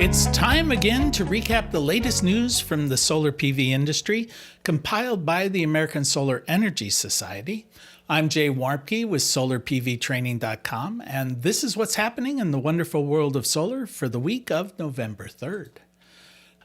It's time again to recap the latest news from the solar PV industry, compiled by the American Solar Energy Society. I'm Jay Warmke with SolarPVTraining.com, and this is what's happening in the wonderful world of solar for the week of November 3rd.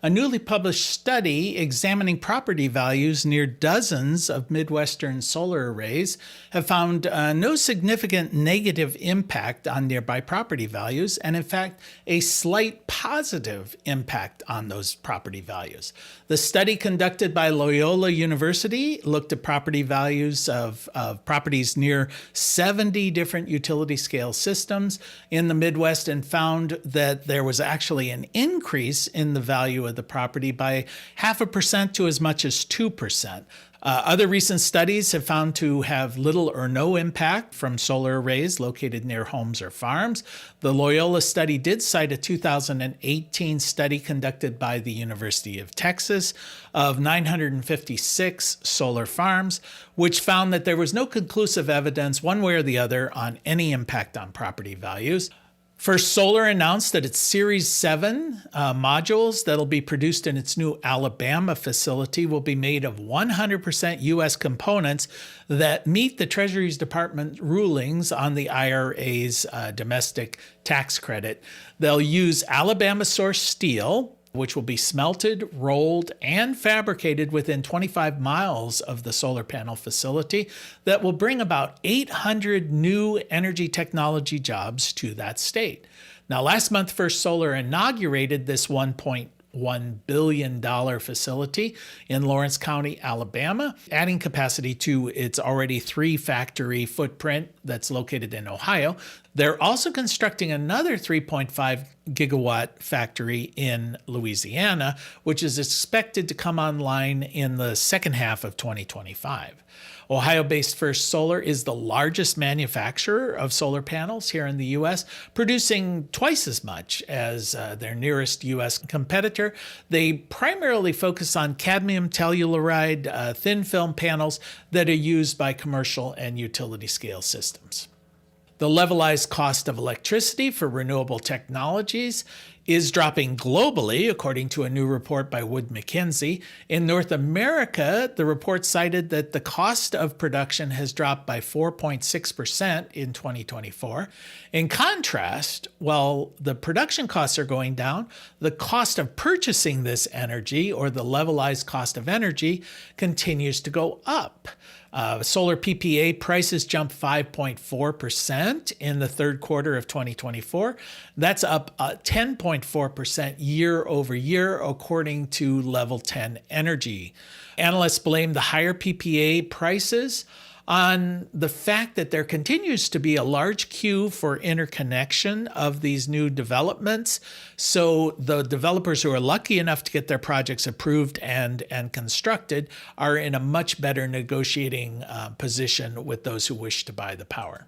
A newly published study examining property values near dozens of Midwestern solar arrays have found no significant negative impact on nearby property values, and in fact, a slight positive impact on those property values. The study conducted by Loyola University looked at property values of properties near 70 different utility scale systems in the Midwest and found that there was actually an increase in the value of the property by 0.5% to as much as 2%. Other recent studies have found to have little or no impact from solar arrays located near homes or farms. The Loyola study did cite a 2018 study conducted by the University of Texas of 956 solar farms, which found that there was no conclusive evidence one way or the other on any impact on property values. First Solar announced that its Series 7 modules that'll be produced in its new Alabama facility will be made of 100% U.S. components that meet the Treasury Department rulings on the IRA's domestic tax credit. They'll use Alabama-sourced steel, which will be smelted, rolled, and fabricated within 25 miles of the solar panel facility that will bring about 800 new energy technology jobs to that state. Now, last month, First Solar inaugurated this $1.1 billion facility in Lawrence County, Alabama, adding capacity to its already 3-factory footprint that's located in Ohio. They're also constructing another 3.5 gigawatt factory in Louisiana, which is expected to come online in the second half of 2025. Ohio-based First Solar is the largest manufacturer of solar panels here in the U.S., producing twice as much as their nearest U.S. competitor. They primarily focus on cadmium telluride thin film panels that are used by commercial and utility scale systems. The levelized cost of electricity for renewable technologies is dropping globally, according to a new report by Wood Mackenzie. In North America, the report cited that the cost of production has dropped by 4.6% in 2024. In contrast, while the production costs are going down, the cost of purchasing this energy, or the levelized cost of energy, continues to go up. Solar PPA prices jumped 5.4% in the third quarter of 2024. That's up 10.4% year over year, according to Level 10 Energy. Analysts blame the higher PPA prices on the fact that there continues to be a large queue for interconnection of these new developments. So the developers who are lucky enough to get their projects approved and constructed are in a much better negotiating position with those who wish to buy the power.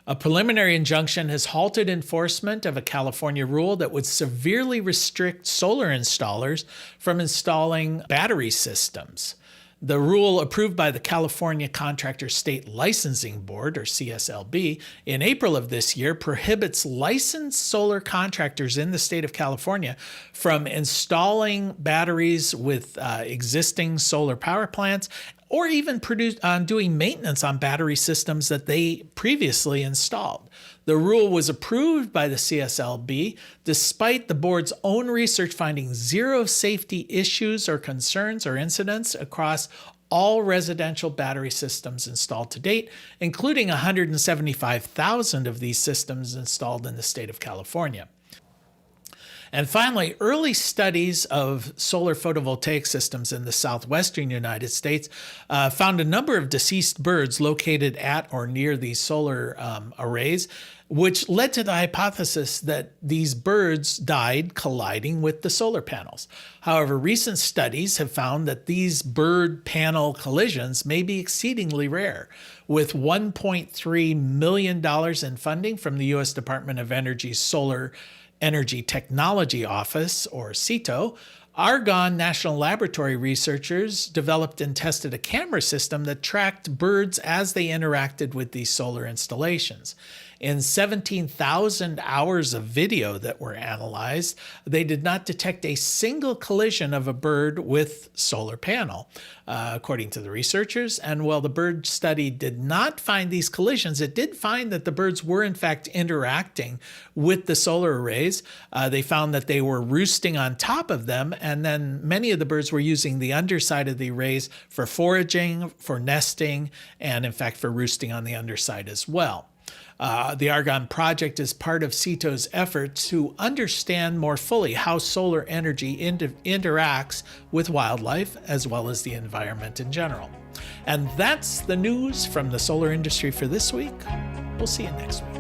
A preliminary injunction has halted enforcement of a California rule that would severely restrict solar installers from installing battery systems. The rule, approved by the California Contractors State Licensing Board, or CSLB, in April of this year, prohibits licensed solar contractors in the state of California from installing batteries with existing solar power plants, or even doing maintenance on battery systems that they previously installed. The rule was approved by the CSLB despite the board's own research finding zero safety issues or concerns or incidents across all residential battery systems installed to date, including 175,000 of these systems installed in the state of California. And finally, early studies of solar photovoltaic systems in the southwestern United States found a number of deceased birds located at or near these solar arrays, which led to the hypothesis that these birds died colliding with the solar panels. However, recent studies have found that these bird panel collisions may be exceedingly rare. With $1.3 million in funding from the U.S. Department of Energy's Solar Energy Technology Office, or CETO, Argonne National Laboratory researchers developed and tested a camera system that tracked birds as they interacted with these solar installations. In 17,000 hours of video that were analyzed, they did not detect a single collision of a bird with solar panel, according to the researchers. And while the bird study did not find these collisions, it did find that the birds were in fact interacting with the solar arrays. They found that they were roosting on top of them, and then many of the birds were using the underside of the arrays for foraging, for nesting, and in fact for roosting on the underside as well. The Argonne project is part of CITO's effort to understand more fully how solar energy interacts with wildlife as well as the environment in general. And that's the news from the solar industry for this week. We'll see you next week.